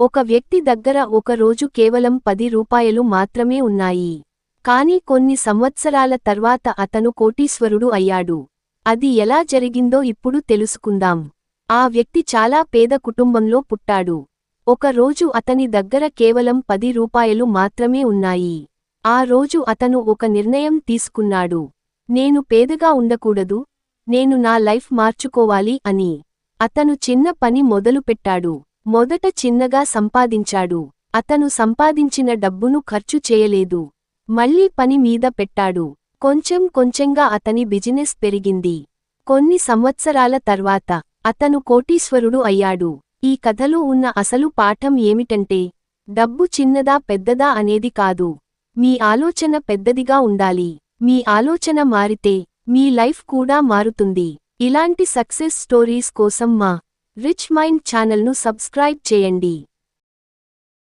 ఒక వ్యక్తి దగ్గర ఒక రోజు కేవలం 10 రూపాయలు మాత్రమే ఉన్నాయి. కానీ కొన్ని సంవత్సరాల తర్వాత అతను కోటీశ్వరుడు అయ్యాడు. అది ఎలా జరిగిందో ఇప్పుడు తెలుసుకుందాం. ఆ వ్యక్తి చాలా పేద కుటుంబంలో పుట్టాడు. ఒక రోజు అతని దగ్గర కేవలం 10 రూపాయలు మాత్రమే ఉన్నాయి. ఆ రోజు అతను ఒక నిర్ణయం తీసుకున్నాడు. నేను పేదగా ఉండకూడదు, నేను నా లైఫ్ మార్చుకోవాలి అని. అతను చిన్న పని మొదలుపెట్టాడు. మొదట చిన్నగా సంపాదించాడు. అతను సంపాదించిన డబ్బును ఖర్చు చేయలేదు. మళ్ళీ పని మీద పెట్టాడు. కొంచెం కొంచెంగా అతని బిజినెస్ పెరిగింది. కొన్ని సంవత్సరాల తర్వాత అతను కోటీశ్వరుడు అయ్యాడు. ఈ కథలో ఉన్న అసలు పాఠం ఏమిటంటే, డబ్బు చిన్నదా పెద్దదా అనేది కాదు. మీ ఆలోచన పెద్దదిగా ఉండాలి. మీ ఆలోచన మారితే మీ లైఫ్ కూడా మారుతుంది. ఇలాంటి సక్సెస్ స్టోరీస్ కోసం మా రిచ్ మైండ్ ఛానల్ను సబ్స్క్రైబ్ చేయండి.